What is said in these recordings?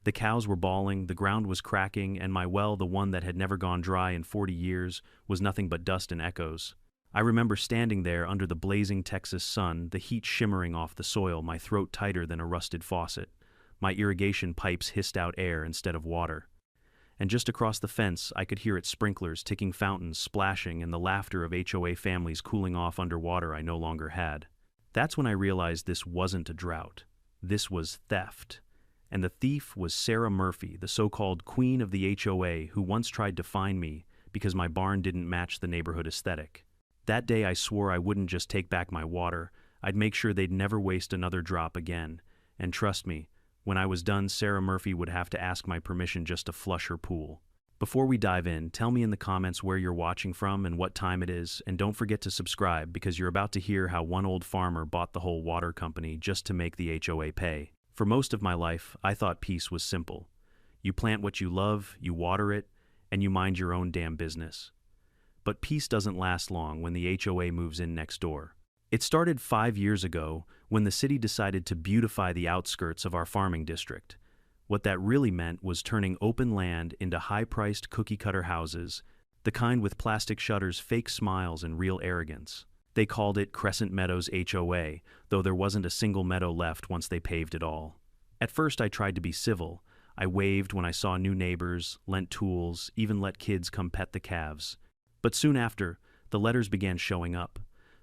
The cows were bawling, the ground was cracking, and my well, the one that had never gone dry in 40 years, was nothing but dust and echoes. I remember standing there under the blazing Texas sun, the heat shimmering off the soil, my throat tighter than a rusted faucet. My irrigation pipes hissed out air instead of water. And just across the fence, I could hear its sprinklers, ticking fountains, splashing, and the laughter of HOA families cooling off under water I no longer had. That's when I realized this wasn't a drought. This was theft. And the thief was Sarah Murphy, the so-called queen of the HOA, who once tried to fine me because my barn didn't match the neighborhood aesthetic. That day I swore I wouldn't just take back my water, I'd make sure they'd never waste another drop again. And trust me, when I was done, Sarah Murphy would have to ask my permission just to flush her pool. Before we dive in, tell me in the comments where you're watching from and what time it is, and don't forget to subscribe because you're about to hear how one old farmer bought the whole water company just to make the HOA pay. For most of my life, I thought peace was simple. You plant what you love, you water it, and you mind your own damn business. But peace doesn't last long when the HOA moves in next door. It started 5 years ago when the city decided to beautify the outskirts of our farming district. What that really meant was turning open land into high-priced cookie-cutter houses, the kind with plastic shutters, fake smiles, and real arrogance. They called it Crescent Meadows HOA, though there wasn't a single meadow left once they paved it all. At first I tried to be civil. I waved when I saw new neighbors, lent tools, even let kids come pet the calves. But soon after, the letters began showing up.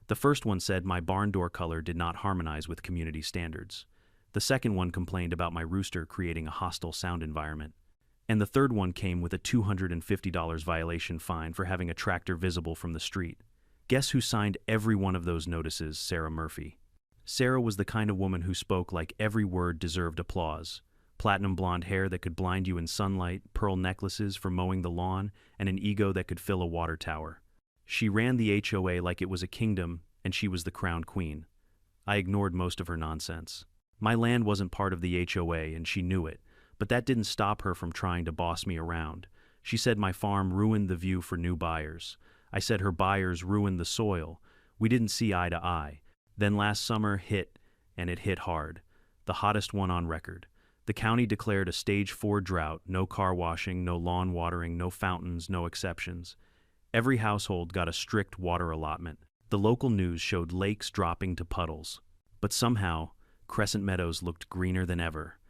The first one said my barn door color did not harmonize with community standards. The second one complained about my rooster creating a hostile sound environment. And the third one came with a $250 violation fine for having a tractor visible from the street. Guess who signed every one of those notices? Sarah Murphy. Sarah was the kind of woman who spoke like every word deserved applause. Platinum blonde hair that could blind you in sunlight, pearl necklaces for mowing the lawn, and an ego that could fill a water tower. She ran the HOA like it was a kingdom, and she was the crowned queen. I ignored most of her nonsense. My land wasn't part of the HOA, and she knew it, but that didn't stop her from trying to boss me around. She said my farm ruined the view for new buyers. I said her buyers ruined the soil. We didn't see eye to eye. Then last summer hit, and it hit hard. The hottest one on record. The county declared a stage 4 drought, no car washing, no lawn watering, no fountains, no exceptions. Every household got a strict water allotment. The local news showed lakes dropping to puddles. But somehow, Crescent Meadows looked greener than ever.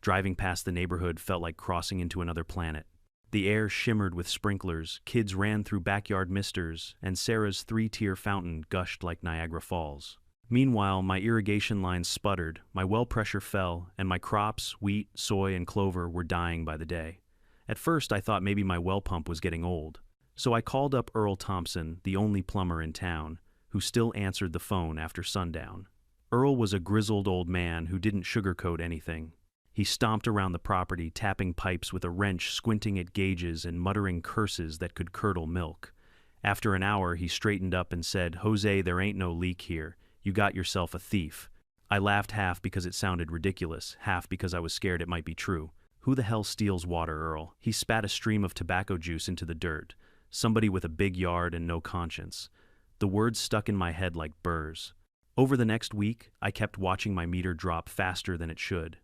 Driving past the neighborhood felt like crossing into another planet. The air shimmered with sprinklers, kids ran through backyard misters, and Sarah's 3-tier fountain gushed like Niagara Falls. Meanwhile, my irrigation lines sputtered, my well pressure fell, and my crops, wheat, soy, and clover, were dying by the day. At first, I thought maybe my well pump was getting old. So I called up Earl Thompson, the only plumber in town, who still answered the phone after sundown. Earl was a grizzled old man who didn't sugarcoat anything. He stomped around the property, tapping pipes with a wrench, squinting at gauges, and muttering curses that could curdle milk. After an hour, he straightened up and said, "Jose, there ain't no leak here. You got yourself a thief." I laughed, half because it sounded ridiculous, half because I was scared it might be true. Who the hell steals water, Earl? He spat a stream of tobacco juice into the dirt. Somebody with a big yard and no conscience. The words stuck in my head like burrs. Over the next week, I kept watching my meter drop faster than it should.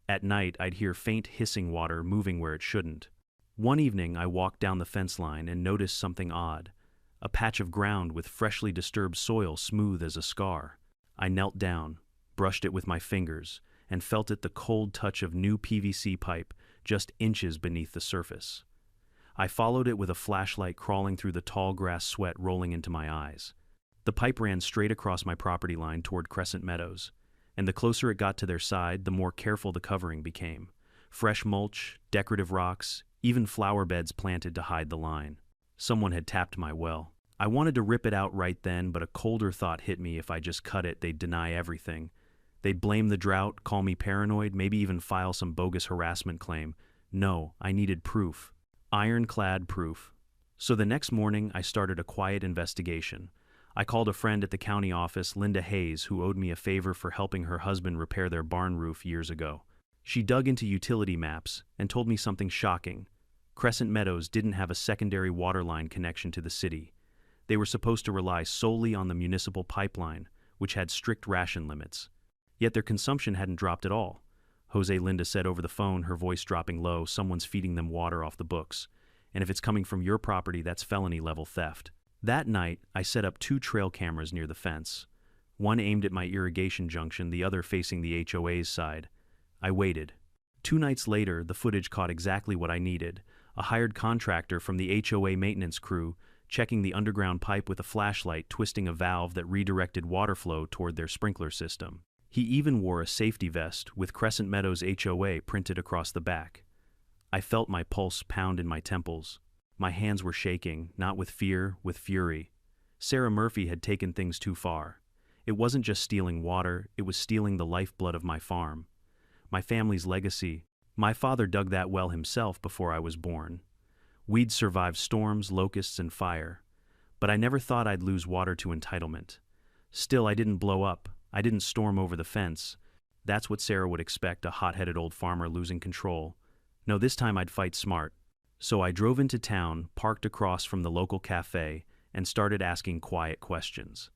At night, I'd hear faint hissing water moving where it shouldn't. One evening, I walked down the fence line and noticed something odd. A patch of ground with freshly disturbed soil smooth as a scar. I knelt down, brushed it with my fingers, and felt it the cold touch of new PVC pipe just inches beneath the surface. I followed it with a flashlight, crawling through the tall grass, sweat rolling into my eyes. The pipe ran straight across my property line toward Crescent Meadows, and the closer it got to their side, the more careful the covering became. Fresh mulch, decorative rocks, even flower beds planted to hide the line. Someone had tapped my well. I wanted to rip it out right then, but a colder thought hit me. If I just cut it, they'd deny everything. They'd blame the drought, call me paranoid, maybe even file some bogus harassment claim. No, I needed proof. Ironclad proof. So the next morning, I started a quiet investigation. I called a friend at the county office, Linda Hayes, who owed me a favor for helping her husband repair their barn roof years ago. She dug into utility maps and told me something shocking. Crescent Meadows didn't have a secondary water line connection to the city. They were supposed to rely solely on the municipal pipeline, which had strict ration limits. Yet their consumption hadn't dropped at all. Jose, Linda said over the phone, her voice dropping low. Someone's feeding them water off the books. And if it's coming from your property, that's felony-level theft. That night, I set up 2 trail cameras near the fence. One aimed at my irrigation junction, the other facing the HOA's side. I waited. 2 nights later, the footage caught exactly what I needed. A hired contractor from the HOA maintenance crew checking the underground pipe with a flashlight, twisting a valve that redirected water flow toward their sprinkler system. He even wore a safety vest with Crescent Meadows HOA printed across the back. I felt my pulse pound in my temples. My hands were shaking, not with fear, with fury. Sarah Murphy had taken things too far. It wasn't just stealing water, it was stealing the lifeblood of my farm. My family's legacy. My father dug that well himself before I was born. We'd survived storms, locusts, and fire. But I never thought I'd lose water to entitlement. Still, I didn't blow up. I didn't storm over the fence. That's what Sarah would expect, a hot-headed old farmer losing control. No, this time I'd fight smart. So I drove into town, parked across from the local cafe, and started asking quiet questions.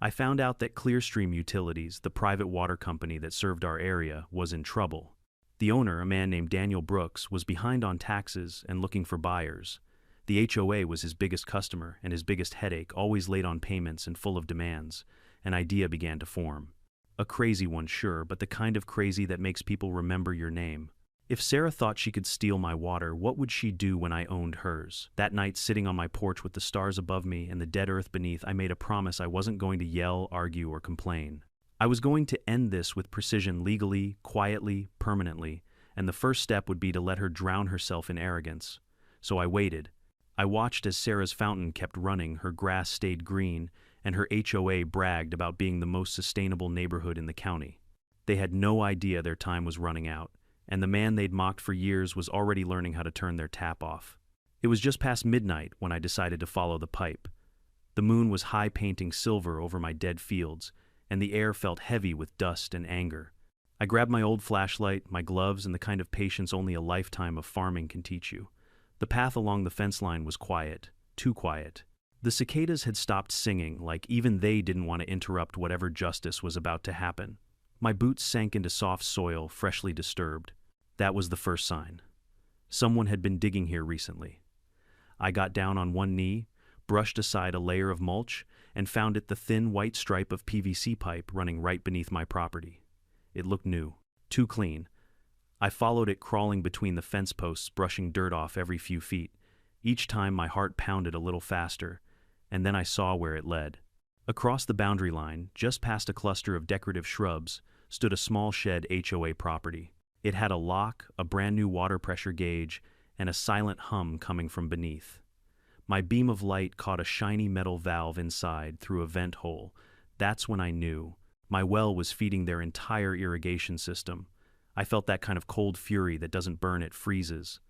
I found out that Clearstream Utilities, the private water company that served our area, was in trouble. The owner, a man named Daniel Brooks, was behind on taxes and looking for buyers. The HOA was his biggest customer and his biggest headache, always late on payments and full of demands. An idea began to form. A crazy one, sure, but the kind of crazy that makes people remember your name. If Sarah thought she could steal my water, what would she do when I owned hers? That night, sitting on my porch with the stars above me and the dead earth beneath, I made a promise I wasn't going to yell, argue, or complain. I was going to end this with precision, legally, quietly, permanently, and the first step would be to let her drown herself in arrogance. So I waited. I watched as Sarah's fountain kept running, her grass stayed green, and her HOA bragged about being the most sustainable neighborhood in the county. They had no idea their time was running out, and the man they'd mocked for years was already learning how to turn their tap off. It was just past midnight when I decided to follow the pipe. The moon was high, painting silver over my dead fields, and the air felt heavy with dust and anger. I grabbed my old flashlight, my gloves, and the kind of patience only a lifetime of farming can teach you. The path along the fence line was quiet, too quiet. The cicadas had stopped singing, like even they didn't want to interrupt whatever justice was about to happen. My boots sank into soft soil, freshly disturbed. That was the first sign. Someone had been digging here recently. I got down on one knee, brushed aside a layer of mulch, and found it the thin white stripe of PVC pipe running right beneath my property. It looked new, too clean. I followed it, crawling between the fence posts, brushing dirt off every few feet. Each time my heart pounded a little faster, and then I saw where it led. Across the boundary line, just past a cluster of decorative shrubs, stood a small shed HOA property. It had a lock, a brand new water pressure gauge, and a silent hum coming from beneath. My beam of light caught a shiny metal valve inside through a vent hole. That's when I knew. My well was feeding their entire irrigation system. I felt that kind of cold fury that doesn't burn, it freezes.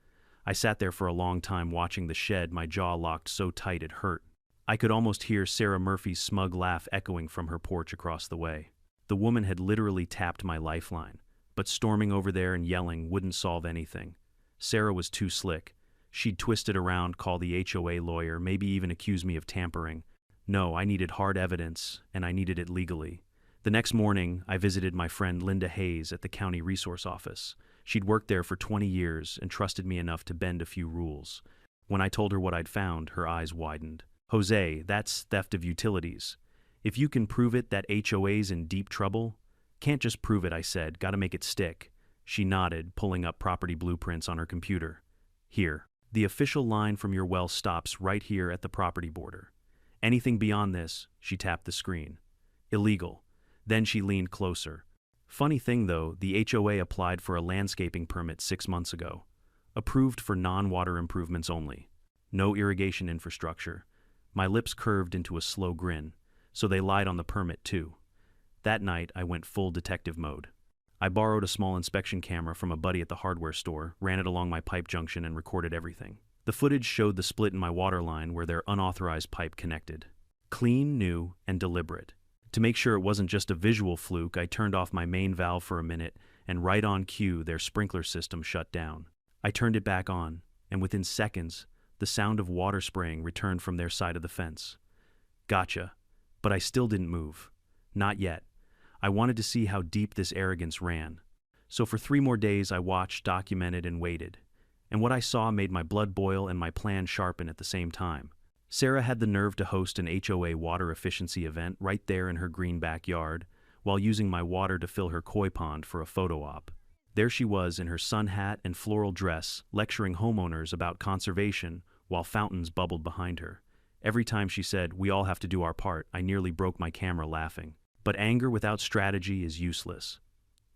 I sat there for a long time watching the shed, my jaw locked so tight it hurt. I could almost hear Sarah Murphy's smug laugh echoing from her porch across the way. The woman had literally tapped my lifeline, but storming over there and yelling wouldn't solve anything. Sarah was too slick. She'd twist it around, call the HOA lawyer, maybe even accuse me of tampering. No, I needed hard evidence, and I needed it legally. The next morning, I visited my friend Linda Hayes at the county resource office. She'd worked there for 20 years and trusted me enough to bend a few rules. When I told her what I'd found, her eyes widened. Jose, that's theft of utilities. If you can prove it, that HOA's in deep trouble. Can't just prove it, I said. Gotta make it stick. She nodded, pulling up property blueprints on her computer. Here. The official line from your well stops right here at the property border. Anything beyond this, she tapped the screen. Illegal. Then she leaned closer. Funny thing though, the HOA applied for a landscaping permit 6 months ago. Approved for non-water improvements only. No irrigation infrastructure. My lips curved into a slow grin. So they lied on the permit too. That night, I went full detective mode. I borrowed a small inspection camera from a buddy at the hardware store, ran it along my pipe junction, and recorded everything. The footage showed the split in my water line where their unauthorized pipe connected. Clean, new, and deliberate. To make sure it wasn't just a visual fluke, I turned off my main valve for a minute, and right on cue, their sprinkler system shut down. I turned it back on, and within seconds, the sound of water spraying returned from their side of the fence. Gotcha. But I still didn't move. Not yet. I wanted to see how deep this arrogance ran. So for 3 more days I watched, documented, and waited. And what I saw made my blood boil and my plan sharpen at the same time. Sarah had the nerve to host an HOA water efficiency event right there in her green backyard, while using my water to fill her koi pond for a photo op. There she was in her sun hat and floral dress, lecturing homeowners about conservation while fountains bubbled behind her. Every time she said, "We all have to do our part," I nearly broke my camera laughing. But anger without strategy is useless.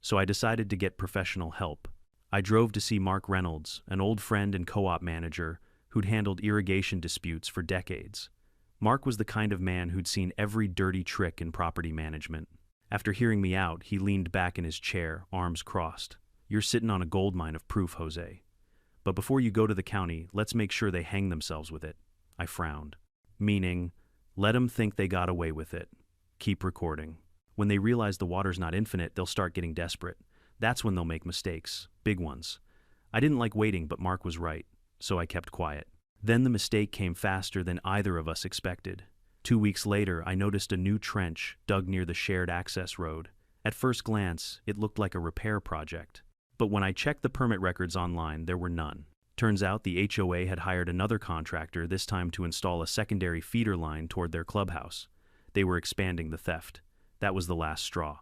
So I decided to get professional help. I drove to see Mark Reynolds, an old friend and co-op manager who'd handled irrigation disputes for decades. Mark was the kind of man who'd seen every dirty trick in property management. After hearing me out, he leaned back in his chair, arms crossed. "You're sitting on a goldmine of proof, Jose. But before you go to the county, let's make sure they hang themselves with it." I frowned. Meaning, let them think they got away with it. Keep recording. When they realize the water's not infinite, they'll start getting desperate. That's when they'll make mistakes, big ones. I didn't like waiting, but Mark was right, so I kept quiet. Then the mistake came faster than either of us expected. 2 weeks later, I noticed a new trench dug near the shared access road. At first glance, it looked like a repair project. But when I checked the permit records online, there were none. Turns out the HOA had hired another contractor, this time to install a secondary feeder line toward their clubhouse. They were expanding the theft. That was the last straw.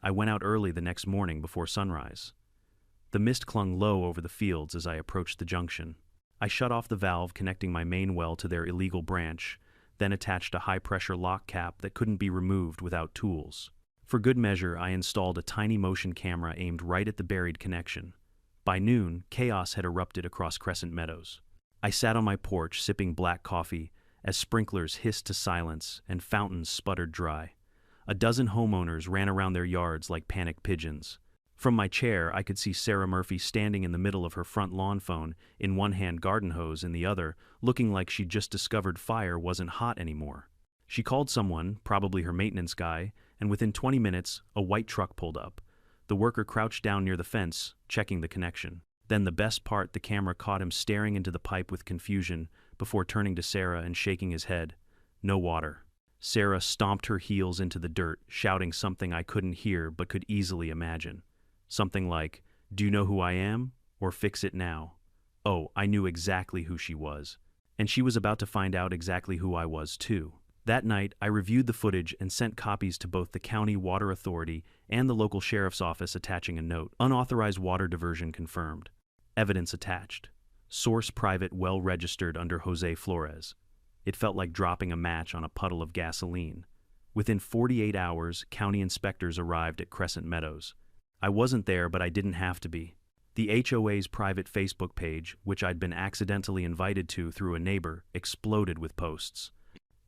I went out early the next morning before sunrise. The mist clung low over the fields as I approached the junction. I shut off the valve connecting my main well to their illegal branch, then attached a high-pressure lock cap that couldn't be removed without tools. For good measure, I installed a tiny motion camera aimed right at the buried connection. By noon, chaos had erupted across Crescent Meadows. I sat on my porch sipping black coffee as sprinklers hissed to silence and fountains sputtered dry. A dozen homeowners ran around their yards like panicked pigeons. From my chair, I could see Sarah Murphy standing in the middle of her front lawn phone, in one hand garden hose in the other, looking like she'd just discovered fire wasn't hot anymore. She called someone, probably her maintenance guy, and within 20 minutes, a white truck pulled up. The worker crouched down near the fence, checking the connection. Then the best part, the camera caught him staring into the pipe with confusion before turning to Sarah and shaking his head. No water. Sarah stomped her heels into the dirt, shouting something I couldn't hear but could easily imagine. Something like, "Do you know who I am? Or fix it now." Oh, I knew exactly who she was. And she was about to find out exactly who I was too. That night, I reviewed the footage and sent copies to both the County Water Authority and the local sheriff's office, attaching a note. Unauthorized water diversion confirmed. Evidence attached. Source private, well registered under Jose Flores. It felt like dropping a match on a puddle of gasoline. Within 48 hours, county inspectors arrived at Crescent Meadows. I wasn't there, but I didn't have to be. The HOA's private Facebook page, which I'd been accidentally invited to through a neighbor, exploded with posts.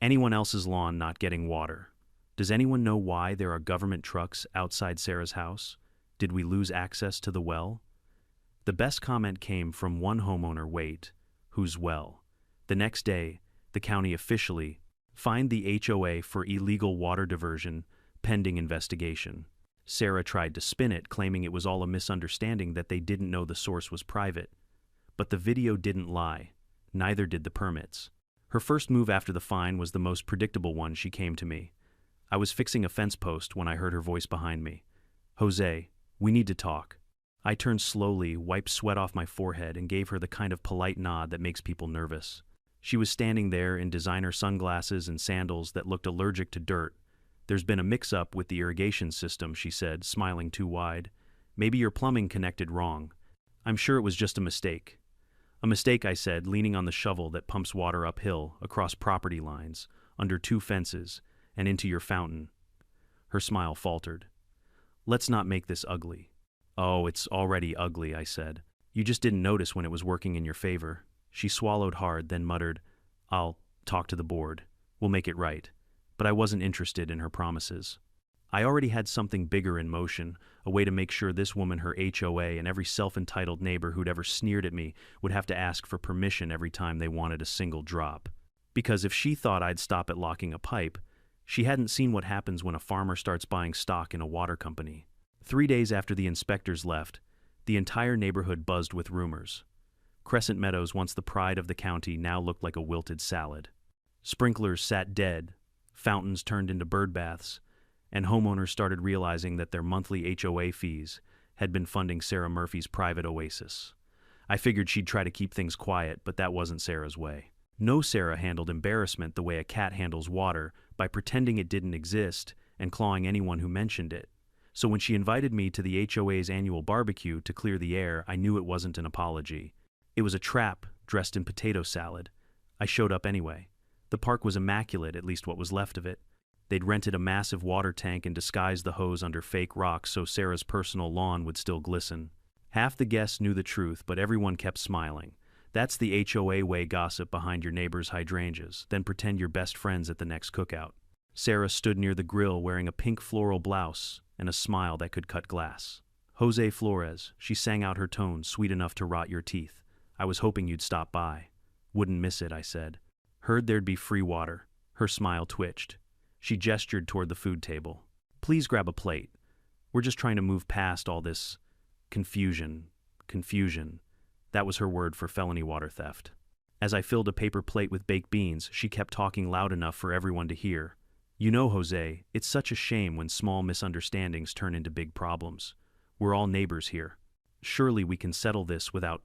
Anyone else's lawn not getting water. Does anyone know why there are government trucks outside Sarah's house? Did we lose access to the well? The best comment came from one homeowner, wait, whose well? The next day, the county officially fined the HOA for illegal water diversion, pending investigation. Sarah tried to spin it, claiming it was all a misunderstanding, that they didn't know the source was private. But the video didn't lie. Neither did the permits. Her first move after the fine was the most predictable one. She came to me. I was fixing a fence post when I heard her voice behind me. "Jose, we need to talk." I turned slowly, wiped sweat off my forehead, and gave her the kind of polite nod that makes people nervous. She was standing there in designer sunglasses and sandals that looked allergic to dirt. "There's been a mix-up with the irrigation system," she said, smiling too wide. "Maybe your plumbing connected wrong. I'm sure it was just a mistake." "A mistake," I said, leaning on the shovel that pumps water uphill, across property lines, under 2 fences, and into your fountain. Her smile faltered. "Let's not make this ugly." "Oh, it's already ugly," I said. "You just didn't notice when it was working in your favor." She swallowed hard, then muttered, "I'll talk to the board. We'll make it right." But I wasn't interested in her promises. I already had something bigger in motion, a way to make sure this woman, her HOA, and every self-entitled neighbor who'd ever sneered at me would have to ask for permission every time they wanted a single drop. Because if she thought I'd stop at locking a pipe, she hadn't seen what happens when a farmer starts buying stock in a water company. 3 days after the inspectors left, the entire neighborhood buzzed with rumors. Crescent Meadows, once the pride of the county, now looked like a wilted salad. Sprinklers sat dead, fountains turned into bird baths, and homeowners started realizing that their monthly HOA fees had been funding Sarah Murphy's private oasis. I figured she'd try to keep things quiet, but that wasn't Sarah's way. No, Sarah handled embarrassment the way a cat handles water, by pretending it didn't exist and clawing anyone who mentioned it. So when she invited me to the HOA's annual barbecue to clear the air, I knew it wasn't an apology. It was a trap dressed in potato salad. I showed up anyway. The park was immaculate, at least what was left of it. They'd rented a massive water tank and disguised the hose under fake rocks so Sarah's personal lawn would still glisten. Half the guests knew the truth, but everyone kept smiling. That's the HOA way: gossip behind your neighbor's hydrangeas, then pretend you're best friends at the next cookout. Sarah stood near the grill wearing a pink floral blouse and a smile that could cut glass. Jose Flores, she sang out her tone, sweet enough to rot your teeth. I was hoping you'd stop by. Wouldn't miss it, I said. Heard there'd be free water. Her smile twitched. She gestured toward the food table. Please grab a plate. We're just trying to move past all this confusion. That was her word for felony water theft. As I filled a paper plate with baked beans, she kept talking loud enough for everyone to hear. You know, Jose, it's such a shame when small misunderstandings turn into big problems. We're all neighbors here. Surely we can settle this without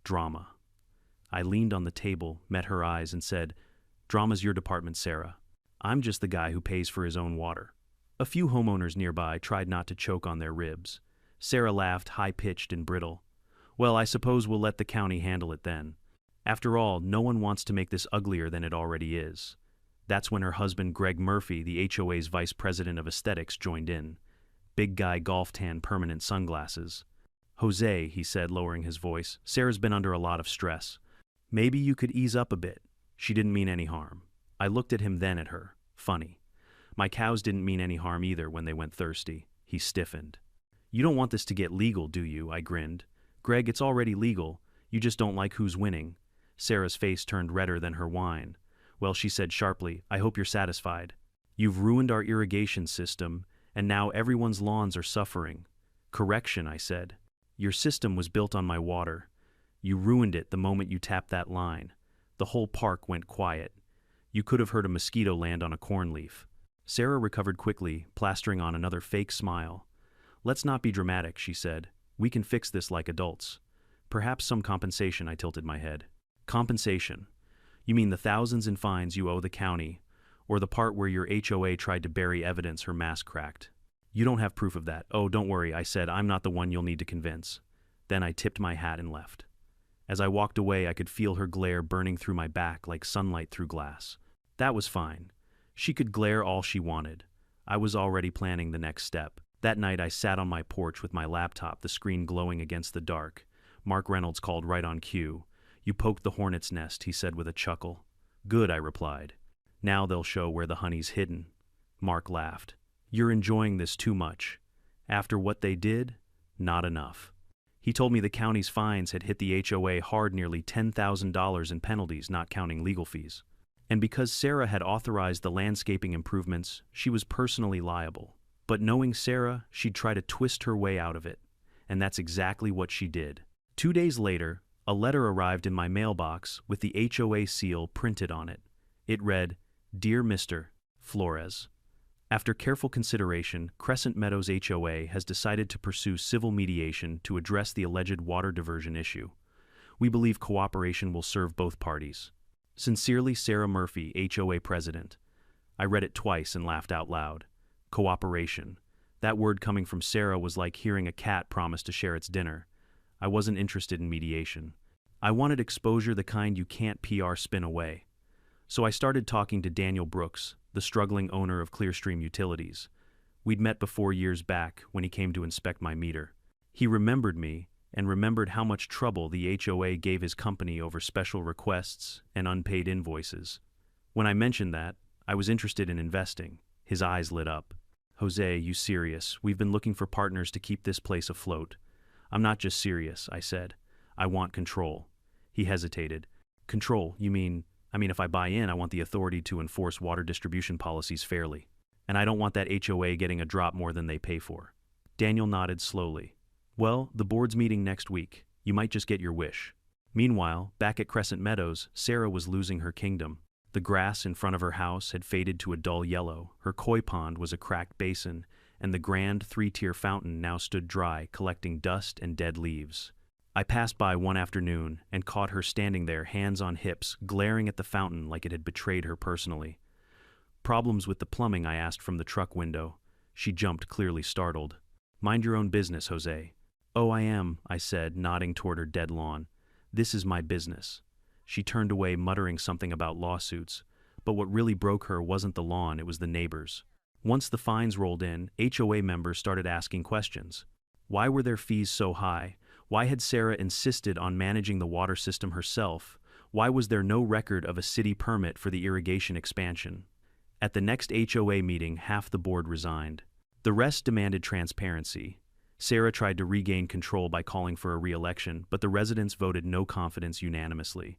drama. I leaned on the table, met her eyes, and said, Drama's your department, Sarah. I'm just the guy who pays for his own water. A few homeowners nearby tried not to choke on their ribs. Sarah laughed, high-pitched and brittle. Well, I suppose we'll let the county handle it then. After all, no one wants to make this uglier than it already is. That's when her husband, Greg Murphy, the HOA's vice president of aesthetics, joined in. Big guy, golf tan, permanent sunglasses. Jose, he said, lowering his voice, Sarah's been under a lot of stress. Maybe you could ease up a bit. She didn't mean any harm. I looked at him, then at her. Funny. My cows didn't mean any harm either when they went thirsty. He stiffened. You don't want this to get legal, do you? I grinned. Greg, it's already legal. You just don't like who's winning. Sarah's face turned redder than her wine. Well, she said sharply, I hope you're satisfied. You've ruined our irrigation system, and now everyone's lawns are suffering. Correction, I said. Your system was built on my water. You ruined it the moment you tapped that line. The whole park went quiet. You could have heard a mosquito land on a corn leaf. Sarah recovered quickly, plastering on another fake smile. Let's not be dramatic, she said. We can fix this like adults. Perhaps some compensation, I tilted my head. Compensation? You mean the thousands in fines you owe the county, or the part where your HOA tried to bury evidence her mask cracked? You don't have proof of that. Oh, don't worry, I said. I'm not the one you'll need to convince. Then I tipped my hat and left. As I walked away, I could feel her glare burning through my back like sunlight through glass. That was fine. She could glare all she wanted. I was already planning the next step. That night I sat on my porch with my laptop, the screen glowing against the dark. Mark Reynolds called right on cue. You poked the hornet's nest, he said with a chuckle. Good, I replied. Now they'll show where the honey's hidden. Mark laughed. You're enjoying this too much. After what they did, not enough. He told me the county's fines had hit the HOA hard, nearly $10,000 in penalties, not counting legal fees. And because Sarah had authorized the landscaping improvements, she was personally liable. But knowing Sarah, she'd try to twist her way out of it. And that's exactly what she did. 2 days later, a letter arrived in my mailbox with the HOA seal printed on it. It read, Dear Mr. Flores, after careful consideration, Crescent Meadows HOA has decided to pursue civil mediation to address the alleged water diversion issue. We believe cooperation will serve both parties. Sincerely, Sarah Murphy, HOA President. I read it twice and laughed out loud. Cooperation. That word coming from Sarah was like hearing a cat promise to share its dinner. I wasn't interested in mediation. I wanted exposure, the kind you can't PR spin away. So I started talking to Daniel Brooks, the struggling owner of Clearstream Utilities. We'd met before years back when he came to inspect my meter. He remembered me and remembered how much trouble the HOA gave his company over special requests and unpaid invoices. When I mentioned that, I was interested in investing. His eyes lit up. Jose, you serious? We've been looking for partners to keep this place afloat. I'm not just serious, I said. I want control. He hesitated. Control, you mean... if I buy in, I want the authority to enforce water distribution policies fairly. And I don't want that HOA getting a drop more than they pay for. Daniel nodded slowly. Well, the board's meeting next week. You might just get your wish. Meanwhile, back at Crescent Meadows, Sarah was losing her kingdom. The grass in front of her house had faded to a dull yellow, her koi pond was a cracked basin, and the grand three-tier fountain now stood dry, collecting dust and dead leaves. I passed by one afternoon and caught her standing there, hands on hips, glaring at the fountain like it had betrayed her personally. "Problems with the plumbing?" I asked from the truck window. She jumped, clearly startled. "Mind your own business, Jose." "Oh, I am," I said, nodding toward her dead lawn. "This is my business." She turned away, muttering something about lawsuits. But what really broke her wasn't the lawn, it was the neighbors. Once the fines rolled in, HOA members started asking questions. Why were their fees so high? Why had Sarah insisted on managing the water system herself? Why was there no record of a city permit for the irrigation expansion? At the next HOA meeting, half the board resigned. The rest demanded transparency. Sarah tried to regain control by calling for a re-election, but the residents voted no confidence unanimously.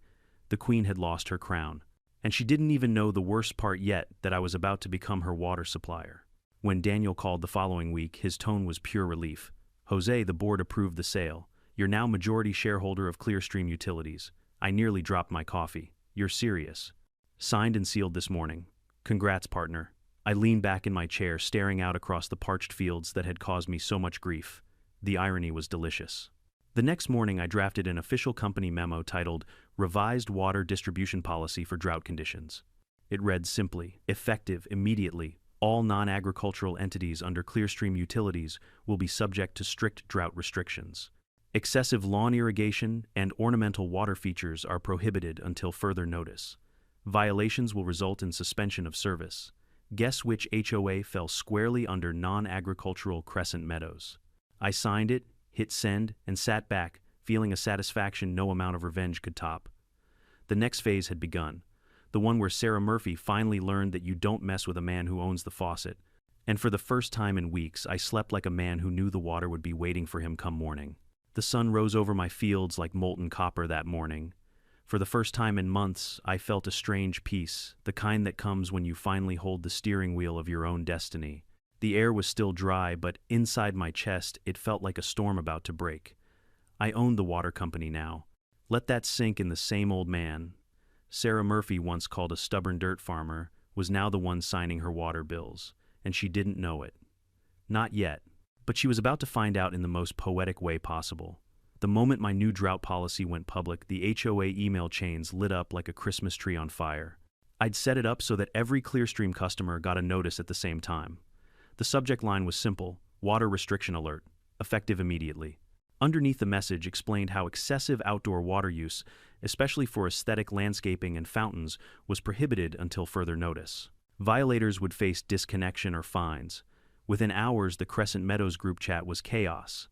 The Queen had lost her crown. And she didn't even know the worst part yet, that I was about to become her water supplier. When Daniel called the following week, his tone was pure relief. "Jose, the board approved the sale. You're now majority shareholder of Clearstream Utilities." I nearly dropped my coffee. "You're serious?" "Signed and sealed this morning." "Congrats, partner." I leaned back in my chair, staring out across the parched fields that had caused me so much grief. The irony was delicious. The next morning, I drafted an official company memo titled Revised Water Distribution Policy for Drought Conditions. It read simply, "Effective immediately, all non-agricultural entities under Clearstream Utilities will be subject to strict drought restrictions. Excessive lawn irrigation and ornamental water features are prohibited until further notice. Violations will result in suspension of service." Guess which HOA fell squarely under non-agricultural Crescent Meadows? I signed it, hit send, and sat back, feeling a satisfaction no amount of revenge could top. The next phase had begun, the one where Sarah Murphy finally learned that you don't mess with a man who owns the faucet. And for the first time in weeks, I slept like a man who knew the water would be waiting for him come morning. The sun rose over my fields like molten copper that morning. For the first time in months, I felt a strange peace, the kind that comes when you finally hold the steering wheel of your own destiny. The air was still dry, but inside my chest, it felt like a storm about to break. I owned the water company now. Let that sink in. The same old man Sarah Murphy once called a stubborn dirt farmer was now the one signing her water bills, and she didn't know it. Not yet, but she was about to find out in the most poetic way possible. The moment my new drought policy went public, the HOA email chains lit up like a Christmas tree on fire. I'd set it up so that every Clearstream customer got a notice at the same time. The subject line was simple: water restriction alert, effective immediately. Underneath the message explained how excessive outdoor water use, especially for aesthetic landscaping and fountains, was prohibited until further notice. Violators would face disconnection or fines. Within hours, the Crescent Meadows group chat was chaos.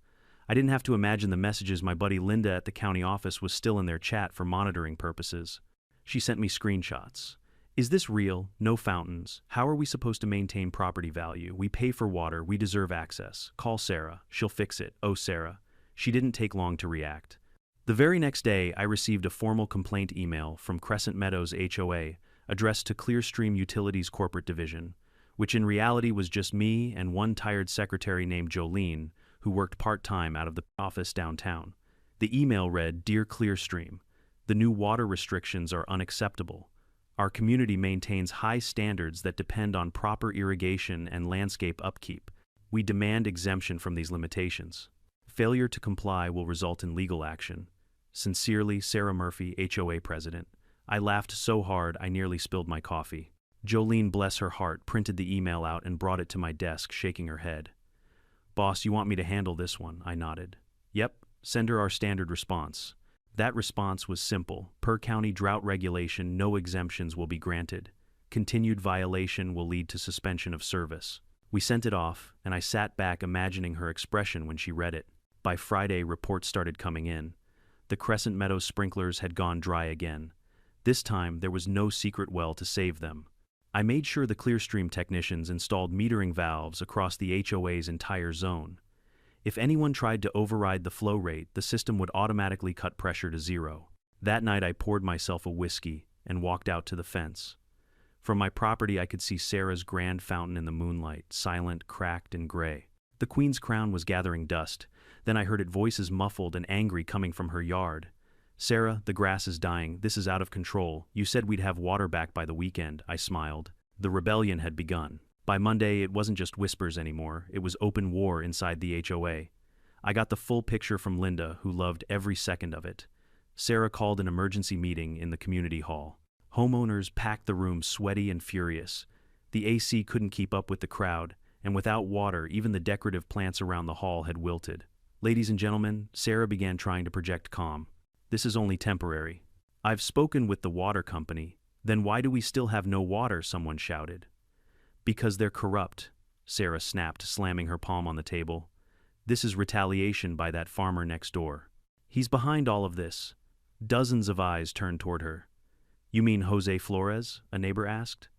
I didn't have to imagine the messages. My buddy Linda at the county office was still in their chat for monitoring purposes. She sent me screenshots. "Is this real? No fountains. How are we supposed to maintain property value? We pay for water. We deserve access. Call Sarah. She'll fix it. Oh, Sarah." She didn't take long to react. The very next day, I received a formal complaint email from Crescent Meadows HOA addressed to Clearstream Utilities Corporate Division, which in reality was just me and one tired secretary named Jolene, who worked part-time out of the office downtown. The email read, "Dear Clearstream, the new water restrictions are unacceptable. Our community maintains high standards that depend on proper irrigation and landscape upkeep. We demand exemption from these limitations. Failure to comply will result in legal action. Sincerely, Sarah Murphy, HOA President." I laughed so hard I nearly spilled my coffee. Jolene, bless her heart, printed the email out and brought it to my desk, shaking her head. "Boss, you want me to handle this one?" I nodded. "Yep, send her our standard response." That response was simple. Per county drought regulation, no exemptions will be granted. Continued violation will lead to suspension of service. We sent it off, and I sat back imagining her expression when she read it. By Friday, reports started coming in. The Crescent Meadows sprinklers had gone dry again. This time, there was no secret well to save them. I made sure the Clearstream technicians installed metering valves across the HOA's entire zone. If anyone tried to override the flow rate, the system would automatically cut pressure to zero. That night, I poured myself a whiskey and walked out to the fence. From my property, I could see Sarah's grand fountain in the moonlight, silent, cracked, and gray. The Queen's crown was gathering dust. Then I heard voices muffled and angry coming from her yard. "Sarah, the grass is dying. This is out of control. You said we'd have water back by the weekend." I smiled. The rebellion had begun. By Monday, it wasn't just whispers anymore, it was open war inside the HOA. I got the full picture from Linda, who loved every second of it. Sarah called an emergency meeting in the community hall. Homeowners packed the room sweaty and furious. The AC couldn't keep up with the crowd, and without water, even the decorative plants around the hall had wilted. Ladies and gentlemen, Sarah began trying to project calm. This is only temporary. I've spoken with the water company. Then why do we still have no water? Someone shouted. Because they're corrupt, Sarah snapped, slamming her palm on the table. This is retaliation by that farmer next door. He's behind all of this. Dozens of eyes turned toward her. You mean Jose Flores? A neighbor asked.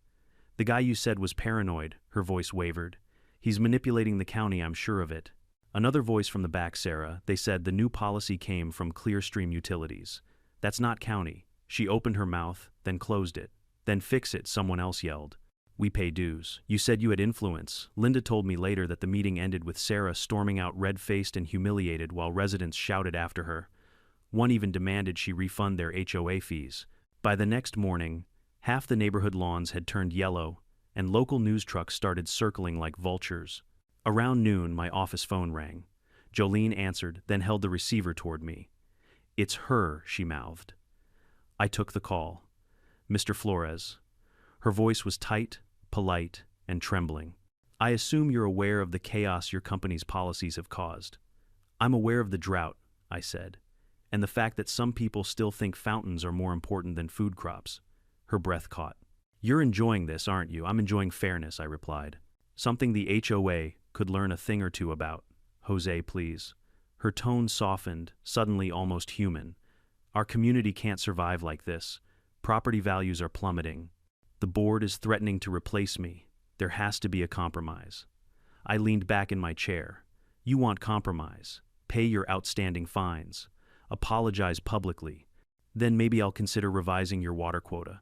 The guy you said was paranoid, her voice wavered. He's manipulating the county, I'm sure of it. Another voice from the back, Sarah. They said the new policy came from Clearstream Utilities. That's not county. She opened her mouth, then closed it. Then fix it, someone else yelled. We pay dues. You said you had influence. Linda told me later that the meeting ended with Sarah storming out red-faced and humiliated while residents shouted after her. One even demanded she refund their HOA fees. By the next morning, half the neighborhood lawns had turned yellow, and local news trucks started circling like vultures. Around noon, my office phone rang. Jolene answered, then held the receiver toward me. It's her, she mouthed. I took the call. Mr. Flores. Her voice was tight, polite, and trembling. I assume you're aware of the chaos your company's policies have caused. I'm aware of the drought, I said, and the fact that some people still think fountains are more important than food crops. Her breath caught. You're enjoying this, aren't you? I'm enjoying fairness, I replied. Something the HOA could learn a thing or two about. Jose, please. Her tone softened, suddenly almost human. Our community can't survive like this. Property values are plummeting. The board is threatening to replace me. There has to be a compromise. I leaned back in my chair. You want compromise. Pay your outstanding fines. Apologize publicly. Then maybe I'll consider revising your water quota.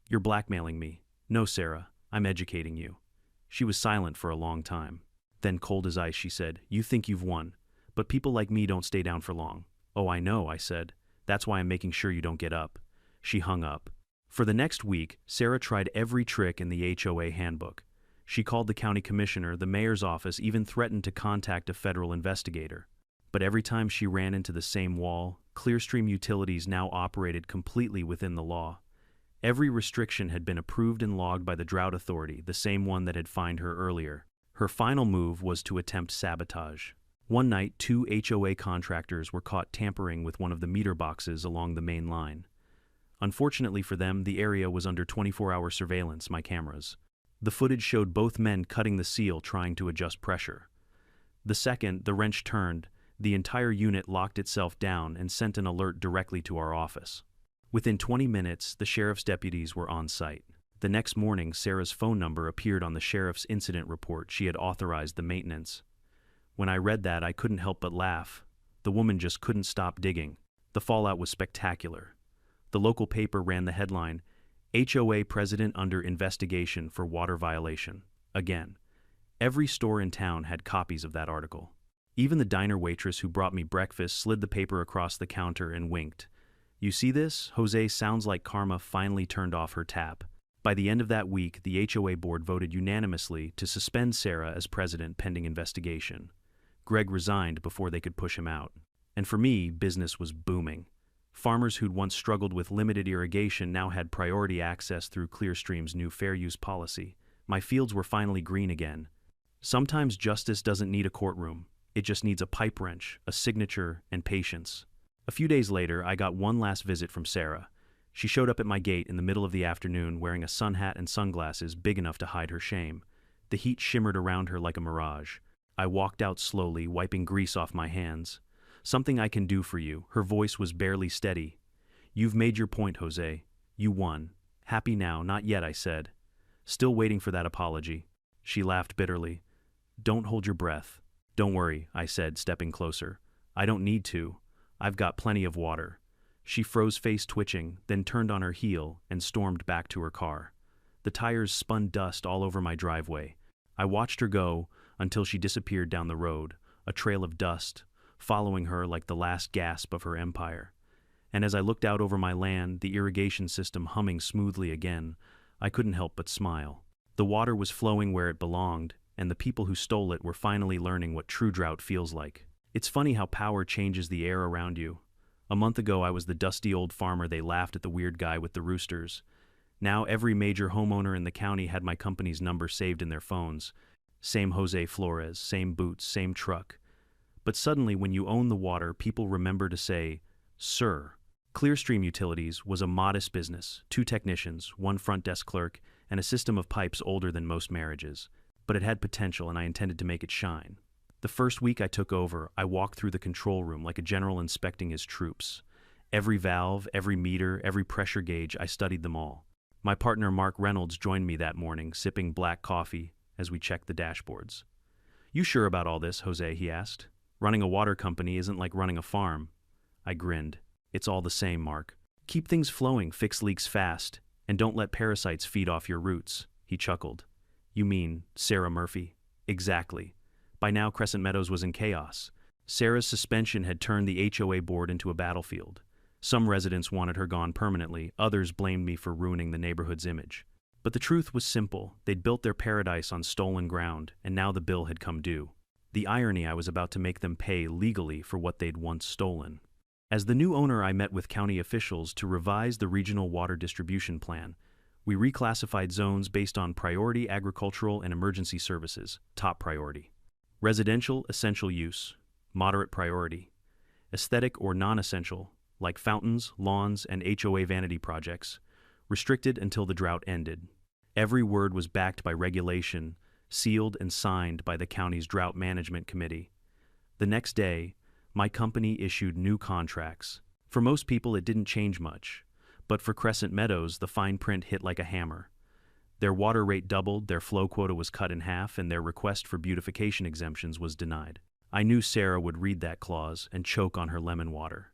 You're blackmailing me. No, Sarah, I'm educating you. She was silent for a long time. Then, cold as ice, she said, You think you've won, but people like me don't stay down for long. Oh, I know, I said. That's why I'm making sure you don't get up. She hung up. For the next week, Sarah tried every trick in the HOA handbook. She called the county commissioner, the mayor's office, even threatened to contact a federal investigator. But every time she ran into the same wall, Clearstream Utilities now operated completely within the law. Every restriction had been approved and logged by the Drought Authority, the same one that had fined her earlier. Her final move was to attempt sabotage. One night, 2 HOA contractors were caught tampering with one of the meter boxes along the main line. Unfortunately for them, the area was under 24-hour surveillance, my cameras. The footage showed both men cutting the seal, trying to adjust pressure. The second the wrench turned, the entire unit locked itself down and sent an alert directly to our office. Within 20 minutes, the sheriff's deputies were on site. The next morning, Sarah's phone number appeared on the sheriff's incident report. She had authorized the maintenance. When I read that, I couldn't help but laugh. The woman just couldn't stop digging. The fallout was spectacular. The local paper ran the headline, HOA president under investigation for water violation. Again, every store in town had copies of that article. Even the diner waitress who brought me breakfast slid the paper across the counter and winked. You see this? Jose, sounds like karma finally turned off her tap. By the end of that week, the HOA board voted unanimously to suspend Sarah as president pending investigation. Greg resigned before they could push him out. And for me, business was booming. Farmers who'd once struggled with limited irrigation now had priority access through Clearstream's new fair use policy. My fields were finally green again. Sometimes justice doesn't need a courtroom. It just needs a pipe wrench, a signature, and patience. A few days later, I got one last visit from Sarah. She showed up at my gate in the middle of the afternoon wearing a sun hat and sunglasses big enough to hide her shame. The heat shimmered around her like a mirage. I walked out slowly, wiping grease off my hands. Something I can do for you. Her voice was barely steady. You've made your point, Jose. You won. Happy now? Not yet, I said. Still waiting for that apology. She laughed bitterly. Don't hold your breath. Don't worry, I said, stepping closer. I don't need to. I've got plenty of water. She froze, face twitching, then turned on her heel and stormed back to her car. The tires spun dust all over my driveway. I watched her go until she disappeared down the road, a trail of dust, following her like the last gasp of her empire. And as I looked out over my land, the irrigation system humming smoothly again, I couldn't help but smile. The water was flowing where it belonged, and the people who stole it were finally learning what true drought feels like. It's funny how power changes the air around you. A month ago, I was the dusty old farmer they laughed at, the weird guy with the roosters. Now every major homeowner in the county had my company's number saved in their phones. Same Jose Flores, same boots, same truck. But suddenly, when you own the water, people remember to say, "Sir." Clearstream Utilities was a modest business, 2 technicians, 1 front desk clerk, and a system of pipes older than most marriages. But it had potential, and I intended to make it shine. The first week I took over, I walked through the control room like a general inspecting his troops. Every valve, every meter, every pressure gauge, I studied them all. My partner Mark Reynolds joined me that morning, sipping black coffee as we checked the dashboards. "You sure about all this, Jose?" he asked. "Running a water company isn't like running a farm." I grinned. "It's all the same, Mark. Keep things flowing, fix leaks fast, and don't let parasites feed off your roots." He chuckled. "You mean Sarah Murphy?" "Exactly." By now, Crescent Meadows was in chaos. Sarah's suspension had turned the HOA board into a battlefield. Some residents wanted her gone permanently, others blamed me for ruining the neighborhood's image. But the truth was simple. They'd built their paradise on stolen ground, and now the bill had come due. The irony, I was about to make them pay legally for what they'd once stolen. As the new owner, I met with county officials to revise the regional water distribution plan. We reclassified zones based on priority agricultural and emergency services, top priority. Residential, essential use, moderate priority. Aesthetic or non-essential, like fountains, lawns, and HOA vanity projects, restricted until the drought ended. Every word was backed by regulation, sealed and signed by the county's Drought Management Committee. The next day, my company issued new contracts. For most people, it didn't change much, but for Crescent Meadows, the fine print hit like a hammer. Their water rate doubled, their flow quota was cut in half, and their request for beautification exemptions was denied. I knew Sarah would read that clause and choke on her lemon water.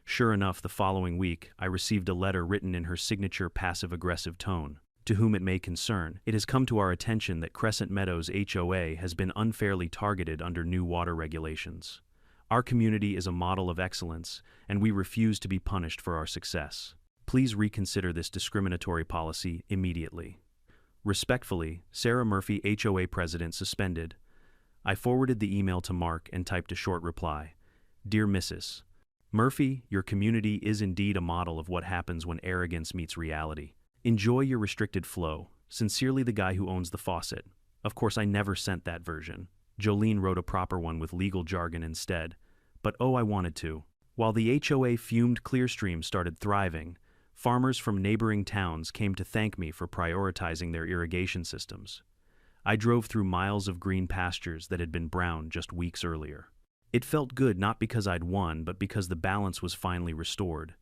Sure enough, the following week, I received a letter written in her signature passive-aggressive tone. "To whom it may concern, it has come to our attention that Crescent Meadows HOA has been unfairly targeted under new water regulations. Our community is a model of excellence, and we refuse to be punished for our success. Please reconsider this discriminatory policy immediately. Respectfully, Sarah Murphy, HOA President, suspended." I forwarded the email to Mark and typed a short reply. "Dear Mrs. Murphy, your community is indeed a model of what happens when arrogance meets reality. Enjoy your restricted flow. Sincerely, the guy who owns the faucet." Of course, I never sent that version. Jolene wrote a proper one with legal jargon instead. But oh, I wanted to. While the HOA fumed, Clearstream started thriving. Farmers from neighboring towns came to thank me for prioritizing their irrigation systems. I drove through miles of green pastures that had been brown just weeks earlier. It felt good, not because I'd won, but because the balance was finally restored.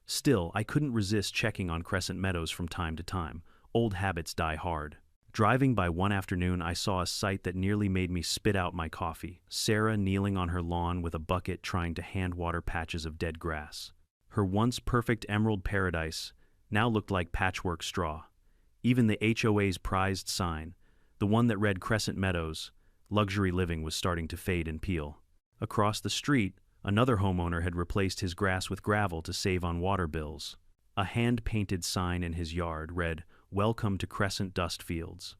Still, I couldn't resist checking on Crescent Meadows from time to time. Old habits die hard. Driving by one afternoon, I saw a sight that nearly made me spit out my coffee. Sarah kneeling on her lawn with a bucket trying to hand water patches of dead grass. Her once perfect emerald paradise now looked like patchwork straw. Even the HOA's prized sign, the one that read Crescent Meadows, luxury living, was starting to fade and peel. Across the street, another homeowner had replaced his grass with gravel to save on water bills. A hand-painted sign in his yard read, "Welcome to Crescent Dust Fields."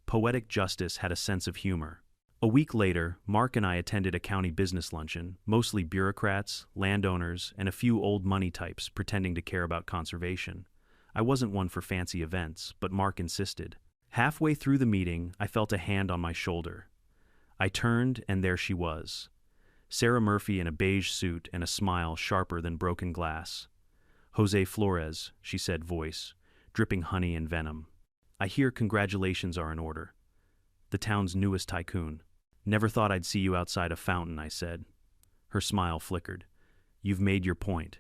Poetic justice had a sense of humor. A week later, Mark and I attended a county business luncheon, mostly bureaucrats, landowners, and a few old money types pretending to care about conservation. I wasn't one for fancy events, but Mark insisted. Halfway through the meeting, I felt a hand on my shoulder. I turned, and there she was. Sarah Murphy in a beige suit and a smile sharper than broken glass. "Jose Flores," she said, voice dripping honey and venom. "I hear congratulations are in order. The town's newest tycoon." "Never thought I'd see you outside a fountain," I said. Her smile flickered. "You've made your point.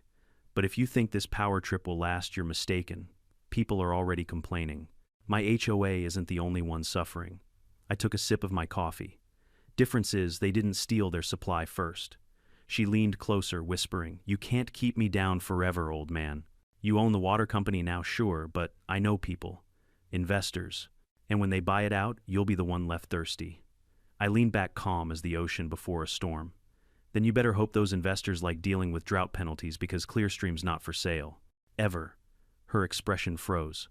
But if you think this power trip will last, you're mistaken. People are already complaining. My HOA isn't the only one suffering." I took a sip of my coffee. Difference is, they didn't steal their supply first. She leaned closer, whispering, "You can't keep me down forever, old man. You own the water company now, sure, but I know people. Investors. And when they buy it out, you'll be the one left thirsty." I leaned back calm as the ocean before a storm. "Then you better hope those investors like dealing with drought penalties, because Clearstream's not for sale. Ever." Her expression froze.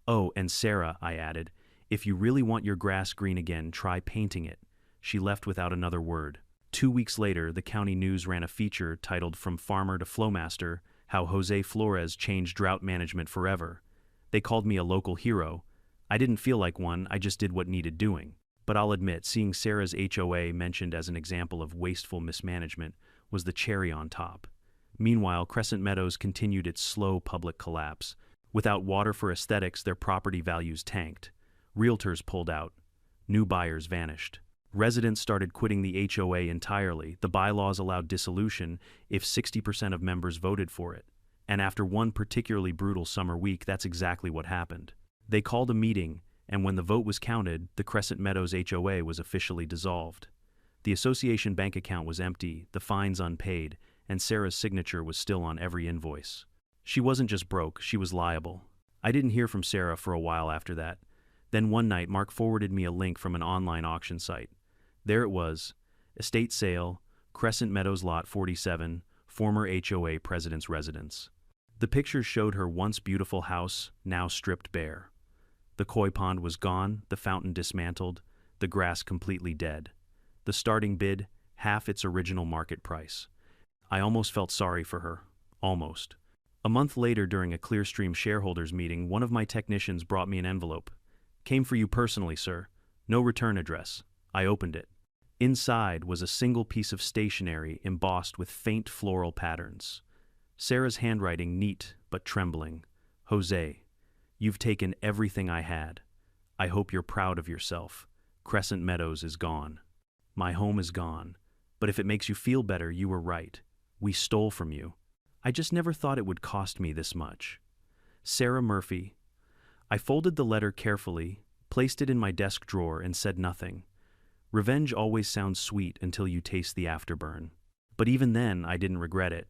"Oh, and Sarah," I added, If you really want your grass green again, try painting it. She left without another word. 2 weeks later, the county news ran a feature titled From Farmer to Flowmaster, How Jose Flores Changed Drought Management Forever. They called me a local hero. I didn't feel like one, I just did what needed doing. But I'll admit, seeing Sarah's HOA mentioned as an example of wasteful mismanagement was the cherry on top. Meanwhile, Crescent Meadows continued its slow public collapse. Without water for aesthetics, their property values tanked. Realtors pulled out. New buyers vanished. Residents started quitting the HOA entirely. The bylaws allowed dissolution if 60% of members voted for it. And after one particularly brutal summer week, that's exactly what happened. They called a meeting, and when the vote was counted, the Crescent Meadows HOA was officially dissolved. The association bank account was empty, the fines unpaid, and Sarah's signature was still on every invoice. She wasn't just broke, she was liable. I didn't hear from Sarah for a while after that. Then one night, Mark forwarded me a link from an online auction site. There it was, estate sale, Crescent Meadows Lot 47, former HOA president's residence. The pictures showed her once beautiful house, now stripped bare. The koi pond was gone, the fountain dismantled, the grass completely dead. The starting bid, half its original market price. I almost felt sorry for her. Almost. A month later, during a Clearstream shareholders meeting, one of my technicians brought me an envelope. Came for you personally, sir. No return address. I opened it. Inside was a single piece of stationery embossed with faint floral patterns. Sarah's handwriting neat but trembling. Jose, you've taken everything I had. I hope you're proud of yourself. Crescent Meadows is gone. My home is gone. But if it makes you feel better, you were right. We stole from you. I just never thought it would cost me this much. Sarah Murphy. I folded the letter carefully, placed it in my desk drawer, and said nothing. Revenge always sounds sweet until you taste the afterburn. But even then, I didn't regret it.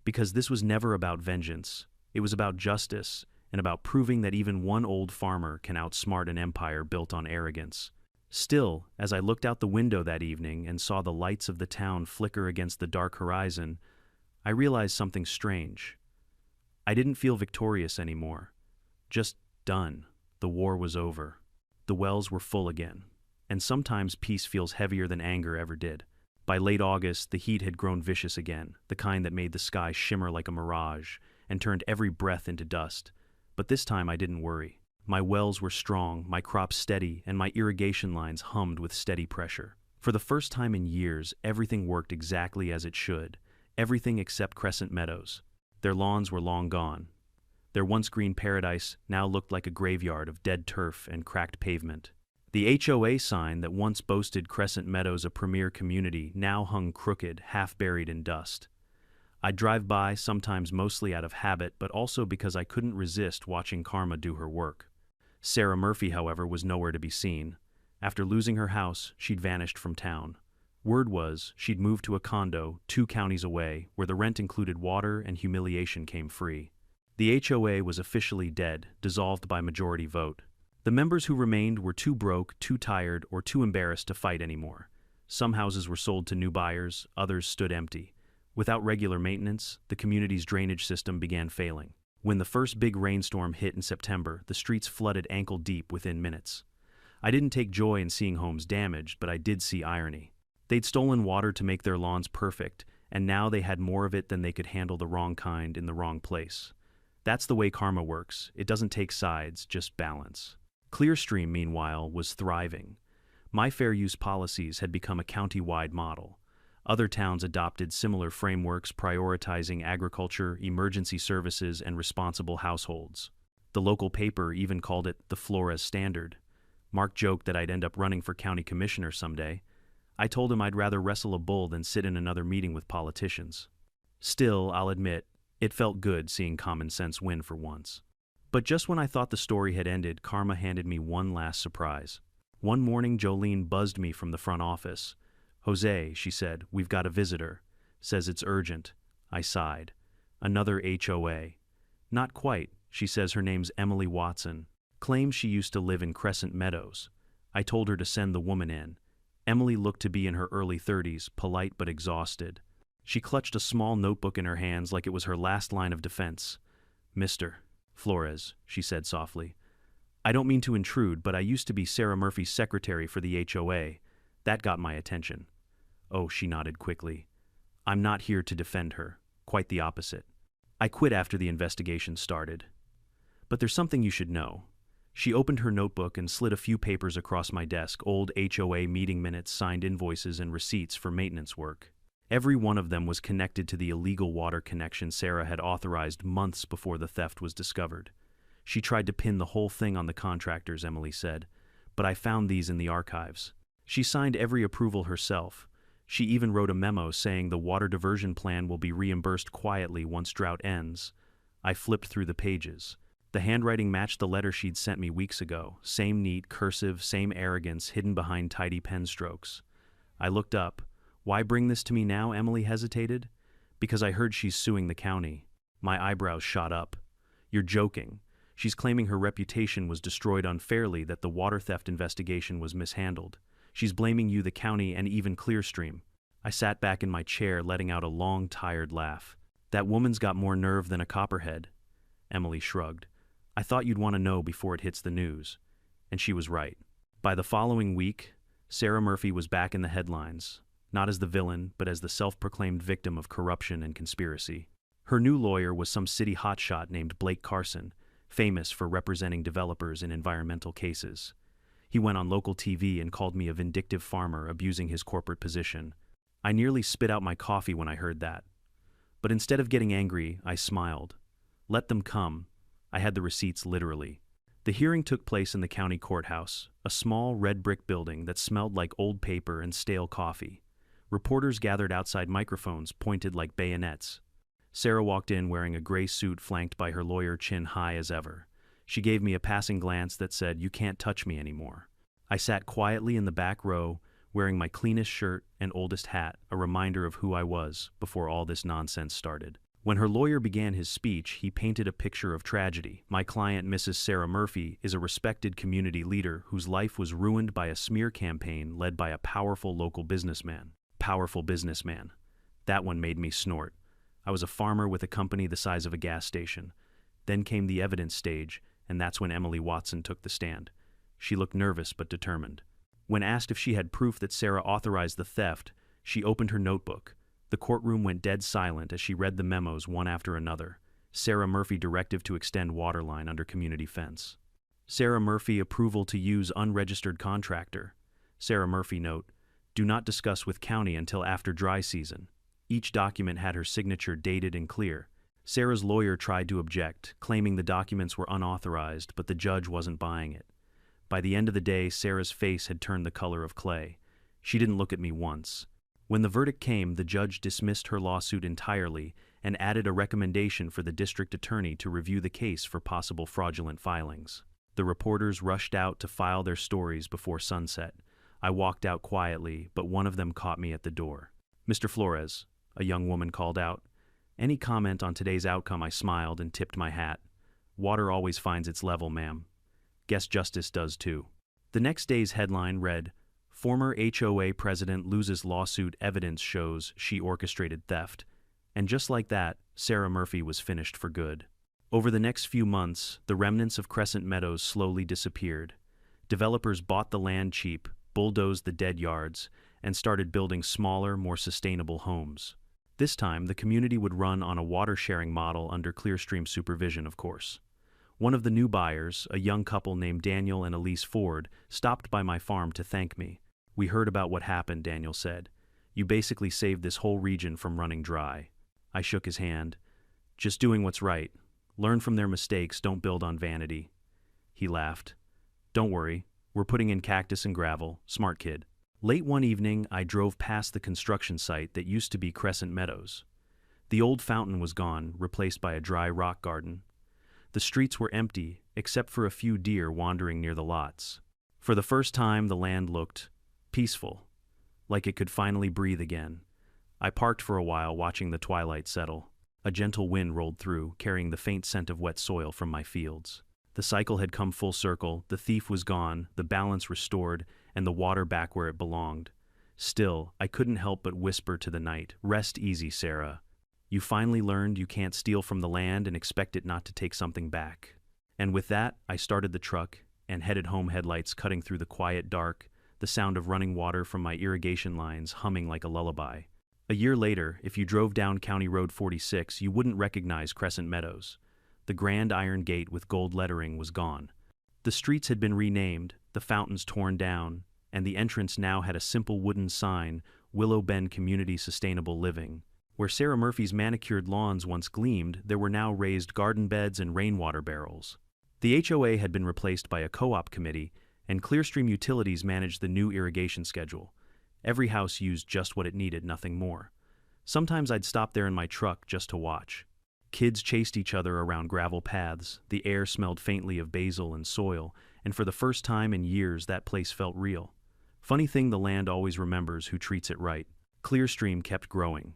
Because this was never about vengeance. It was about justice, and about proving that even one old farmer can outsmart an empire built on arrogance. Still, as I looked out the window that evening and saw the lights of the town flicker against the dark horizon, I realized something strange. I didn't feel victorious anymore. Just done. The war was over. The wells were full again. And sometimes peace feels heavier than anger ever did. By late August, the heat had grown vicious again, the kind that made the sky shimmer like a mirage and turned every breath into dust. But this time I didn't worry. My wells were strong, my crops steady, and my irrigation lines hummed with steady pressure. For the first time in years, everything worked exactly as it should. Everything except Crescent Meadows. Their lawns were long gone. Their once green paradise now looked like a graveyard of dead turf and cracked pavement. The HOA sign that once boasted Crescent Meadows a premier community now hung crooked, half-buried in dust. I'd drive by, sometimes mostly out of habit, but also because I couldn't resist watching karma do her work. Sarah Murphy, however, was nowhere to be seen. After losing her house, she'd vanished from town. Word was she'd moved to a condo 2 counties away, where the rent included water and humiliation came free. The HOA was officially dead, dissolved by majority vote. The members who remained were too broke, too tired, or too embarrassed to fight anymore. Some houses were sold to new buyers, others stood empty. Without regular maintenance, the community's drainage system began failing. When the first big rainstorm hit in September, the streets flooded ankle-deep within minutes. I didn't take joy in seeing homes damaged, but I did see irony. They'd stolen water to make their lawns perfect, and now they had more of it than they could handle, the wrong kind in the wrong place. That's the way karma works. It doesn't take sides, just balance. Clearstream, meanwhile, was thriving. My fair use policies had become a county-wide model. Other towns adopted similar frameworks, prioritizing agriculture, emergency services, and responsible households. The local paper even called it the Flores Standard. Mark joked that I'd end up running for county commissioner someday. I told him I'd rather wrestle a bull than sit in another meeting with politicians. Still, I'll admit, it felt good seeing common sense win for once. But just when I thought the story had ended, karma handed me one last surprise. One morning, Jolene buzzed me from the front office. "Jose," she said, "we've got a visitor. Says it's urgent." I sighed. "Another HOA." "Not quite. She says her name's Emily Watson. Claims she used to live in Crescent Meadows." I told her to send the woman in. Emily looked to be in her early 30s, polite but exhausted. She clutched a small notebook in her hands like it was her last line of defense. "Mr. Flores," she said softly, I don't mean to intrude, but I used to be Sarah Murphy's secretary for the HOA. That got my attention. Oh, she nodded quickly. I'm not here to defend her. Quite the opposite. I quit after the investigation started. But there's something you should know. She opened her notebook and slid a few papers across my desk, old HOA meeting minutes, signed invoices, and receipts for maintenance work. Every one of them was connected to the illegal water connection Sarah had authorized months before the theft was discovered. She tried to pin the whole thing on the contractors, Emily said, but I found these in the archives. She signed every approval herself. She even wrote a memo saying the water diversion plan will be reimbursed quietly once drought ends. I flipped through the pages. The handwriting matched the letter she'd sent me weeks ago. Same neat, cursive, same arrogance hidden behind tidy pen strokes. I looked up. Why bring this to me now? Emily hesitated. Because I heard she's suing the county. My eyebrows shot up. You're joking. She's claiming her reputation was destroyed unfairly, that the water theft investigation was mishandled. She's blaming you, the county, and even Clearstream. I sat back in my chair, letting out a long, tired laugh. That woman's got more nerve than a copperhead. Emily shrugged. I thought you'd want to know before it hits the news. And she was right. By the following week, Sarah Murphy was back in the headlines, not as the villain, but as the self-proclaimed victim of corruption and conspiracy. Her new lawyer was some city hotshot named Blake Carson, famous for representing developers in environmental cases. He went on local TV and called me a vindictive farmer abusing his corporate position. I nearly spit out my coffee when I heard that. But instead of getting angry, I smiled. Let them come. I had the receipts literally. The hearing took place in the county courthouse, a small red brick building that smelled like old paper and stale coffee. Reporters gathered outside, microphones pointed like bayonets. Sarah walked in wearing a gray suit flanked by her lawyer, chin high as ever. She gave me a passing glance that said, "You can't touch me anymore." I sat quietly in the back row, wearing my cleanest shirt and oldest hat, a reminder of who I was before all this nonsense started. When her lawyer began his speech, he painted a picture of tragedy. My client, Mrs. Sarah Murphy, is a respected community leader whose life was ruined by a smear campaign led by a powerful local businessman. Powerful businessman. That one made me snort. I was a farmer with a company the size of a gas station. Then came the evidence stage, and that's when Emily Watson took the stand. She looked nervous but determined. When asked if she had proof that Sarah authorized the theft, she opened her notebook. The courtroom went dead silent as she read the memos one after another. Sarah Murphy directive to extend water line under community fence. Sarah Murphy approval to use unregistered contractor. Sarah Murphy note, do not discuss with county until after dry season. Each document had her signature dated and clear. Sarah's lawyer tried to object, claiming the documents were unauthorized, but the judge wasn't buying it. By the end of the day, Sarah's face had turned the color of clay. She didn't look at me once. When the verdict came, the judge dismissed her lawsuit entirely and added a recommendation for the district attorney to review the case for possible fraudulent filings. The reporters rushed out to file their stories before sunset. I walked out quietly, but one of them caught me at the door. "Mr. Flores," a young woman called out. "Any comment on today's outcome?" I smiled and tipped my hat. "Water always finds its level, ma'am. Guess justice does too." The next day's headline read, "Former HOA president loses lawsuit, evidence shows she orchestrated theft." And just like that, Sarah Murphy was finished for good. Over the next few months, the remnants of Crescent Meadows slowly disappeared. Developers bought the land cheap, bulldozed the dead yards, and started building smaller, more sustainable homes. This time, the community would run on a water-sharing model under Clearstream supervision, of course. One of the new buyers, a young couple named Daniel and Elise Ford, stopped by my farm to thank me. "We heard about what happened," Daniel said. "You basically saved this whole region from running dry." I shook his hand. "Just doing what's right. Learn from their mistakes, don't build on vanity." He laughed. "Don't worry, we're putting in cactus and gravel. Smart kid." Late one evening, I drove past the construction site that used to be Crescent Meadows. The old fountain was gone, replaced by a dry rock garden. The streets were empty, except for a few deer wandering near the lots. For the first time, the land looked peaceful, like it could finally breathe again. I parked for a while, watching the twilight settle. A gentle wind rolled through, carrying the faint scent of wet soil from my fields. The cycle had come full circle, the thief was gone, the balance restored, and the water back where it belonged. Still, I couldn't help but whisper to the night, "Rest easy, Sarah. You finally learned you can't steal from the land and expect it not to take something back." And with that, I started the truck, and headed home, headlights cutting through the quiet dark, the sound of running water from my irrigation lines humming like a lullaby. A year later, if you drove down County Road 46, you wouldn't recognize Crescent Meadows. The grand iron gate with gold lettering was gone. The streets had been renamed, the fountains torn down, and the entrance now had a simple wooden sign, Willow Bend Community Sustainable Living. Where Sarah Murphy's manicured lawns once gleamed, there were now raised garden beds and rainwater barrels. The HOA had been replaced by a co-op committee, and Clearstream Utilities managed the new irrigation schedule. Every house used just what it needed, nothing more. Sometimes I'd stop there in my truck just to watch. Kids chased each other around gravel paths, the air smelled faintly of basil and soil, and for the first time in years that place felt real. Funny thing, the land always remembers who treats it right. Clearstream kept growing.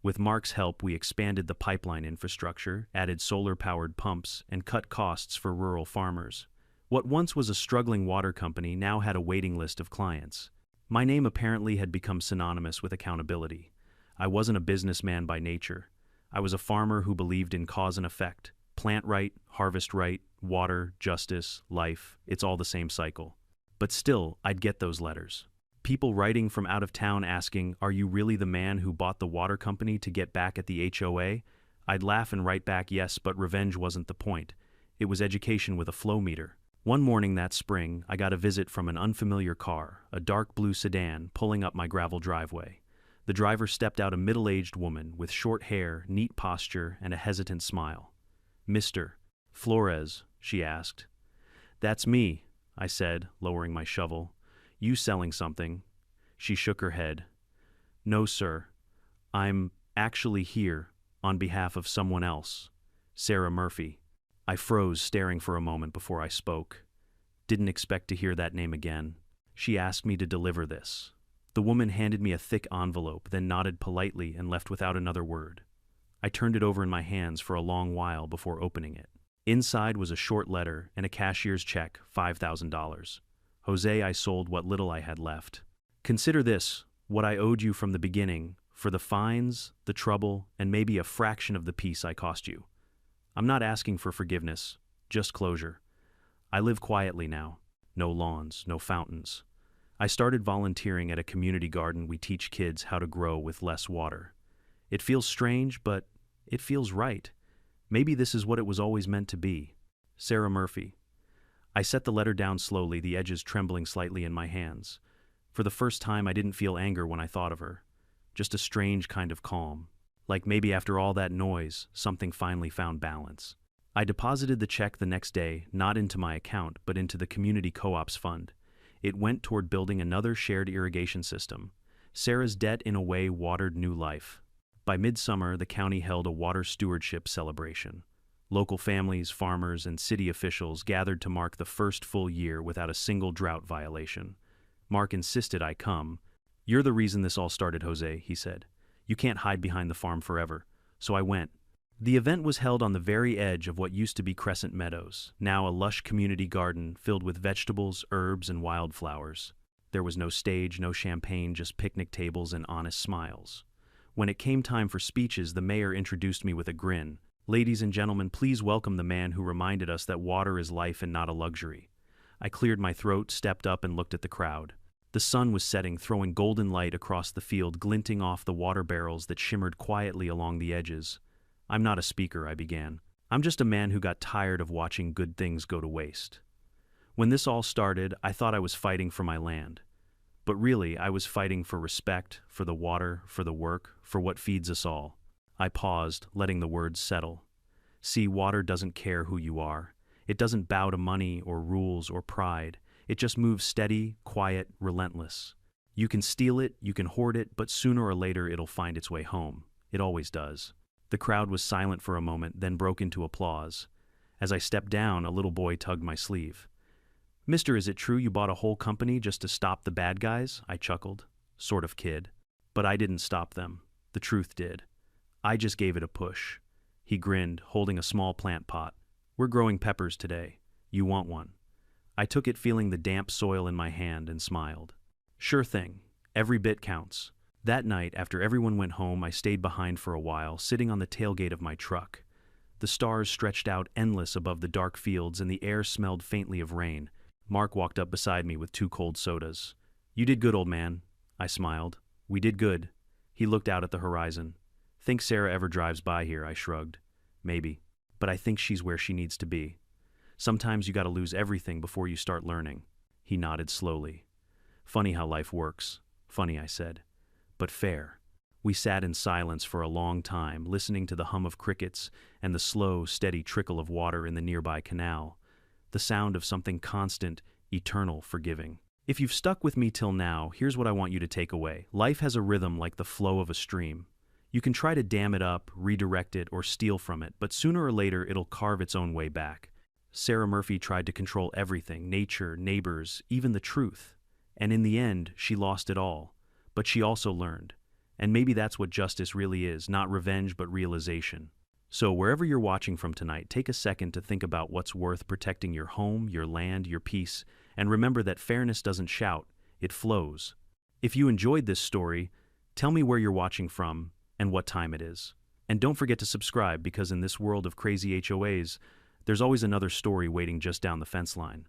With Mark's help, we expanded the pipeline infrastructure, added solar-powered pumps, and cut costs for rural farmers. What once was a struggling water company now had a waiting list of clients. My name apparently had become synonymous with accountability. I wasn't a businessman by nature. I was a farmer who believed in cause and effect. Plant right, harvest right, water, justice, life, it's all the same cycle. But still, I'd get those letters. People writing from out of town asking, "Are you really the man who bought the water company to get back at the HOA?" I'd laugh and write back, yes, but revenge wasn't the point. It was education with a flow meter. One morning that spring, I got a visit from an unfamiliar car, a dark blue sedan, pulling up my gravel driveway. The driver stepped out, a middle-aged woman with short hair, neat posture, and a hesitant smile. "Mr. Flores," she asked. "That's me," I said, lowering my shovel. "You selling something?" She shook her head. "No, sir. I'm actually here on behalf of someone else. Sarah Murphy." I froze, staring for a moment before I spoke. Didn't expect to hear that name again. She asked me to deliver this. The woman handed me a thick envelope, then nodded politely and left without another word. I turned it over in my hands for a long while before opening it. Inside was a short letter and a cashier's check, $5,000. "Jose, I sold what little I had left. Consider this, what I owed you from the beginning, for the fines, the trouble, and maybe a fraction of the peace I cost you. I'm not asking for forgiveness, just closure. I live quietly now. No lawns, no fountains. I started volunteering at a community garden. We teach kids how to grow with less water. It feels strange, but it feels right. Maybe this is what it was always meant to be. Sarah Murphy." I set the letter down slowly, the edges trembling slightly in my hands. For the first time, I didn't feel anger when I thought of her. Just a strange kind of calm. Like maybe after all that noise, something finally found balance. I deposited the check the next day, not into my account, but into the community co-op's fund. It went toward building another shared irrigation system. Sarah's debt, in a way, watered new life. By midsummer, the county held a water stewardship celebration. Local families, farmers, and city officials gathered to mark the first full year without a single drought violation. Mark insisted I come. "You're the reason this all started, Jose," he said. "You can't hide behind the farm forever." So I went. The event was held on the very edge of what used to be Crescent Meadows, now a lush community garden filled with vegetables, herbs, and wildflowers. There was no stage, no champagne, just picnic tables and honest smiles. When it came time for speeches, the mayor introduced me with a grin. "Ladies and gentlemen, please welcome the man who reminded us that water is life and not a luxury." I cleared my throat, stepped up, and looked at the crowd. The sun was setting, throwing golden light across the field, glinting off the water barrels that shimmered quietly along the edges. "I'm not a speaker," I began. "I'm just a man who got tired of watching good things go to waste. When this all started, I thought I was fighting for my land. But really, I was fighting for respect, for the water, for the work, for what feeds us all." I paused, letting the words settle. "See, water doesn't care who you are. It doesn't bow to money or rules or pride. It just moves steady, quiet, relentless. You can steal it, you can hoard it, but sooner or later it'll find its way home. It always does." The crowd was silent for a moment, then broke into applause. As I stepped down, a little boy tugged my sleeve. "Mister, is it true you bought a whole company just to stop the bad guys?" I chuckled. Sort of kid. But I didn't stop them. The truth did. I just gave it a push. He grinned, holding a small plant pot. "We're growing peppers today. You want one?" I took it, feeling the damp soil in my hand, and smiled. "Sure thing. Every bit counts." That night, after everyone went home, I stayed behind for a while, sitting on the tailgate of my truck. The stars stretched out endless above the dark fields, and the air smelled faintly of rain. Mark walked up beside me with 2 cold sodas. You did good, old man. I smiled. We did good. He looked out at the horizon. Think Sarah ever drives by here, I shrugged. Maybe. But I think she's where she needs to be. Sometimes you gotta lose everything before you start learning. He nodded slowly. Funny how life works. Funny, I said. But fair. We sat in silence for a long time, listening to the hum of crickets and the slow, steady trickle of water in the nearby canal. The sound of something constant, eternal, forgiving. If you've stuck with me till now, here's what I want you to take away. Life has a rhythm like the flow of a stream. You can try to dam it up, redirect it, or steal from it, but sooner or later it'll carve its own way back. Sarah Murphy tried to control everything, nature, neighbors, even the truth. And in the end, she lost it all. But she also learned. And maybe that's what justice really is, not revenge but realization. So wherever you're watching from tonight, take a second to think about what's worth protecting: your home, your land, your peace, and remember that fairness doesn't shout, it flows. If you enjoyed this story, tell me where you're watching from and what time it is. And don't forget to subscribe, because in this world of crazy HOAs, there's always another story waiting just down the fence line.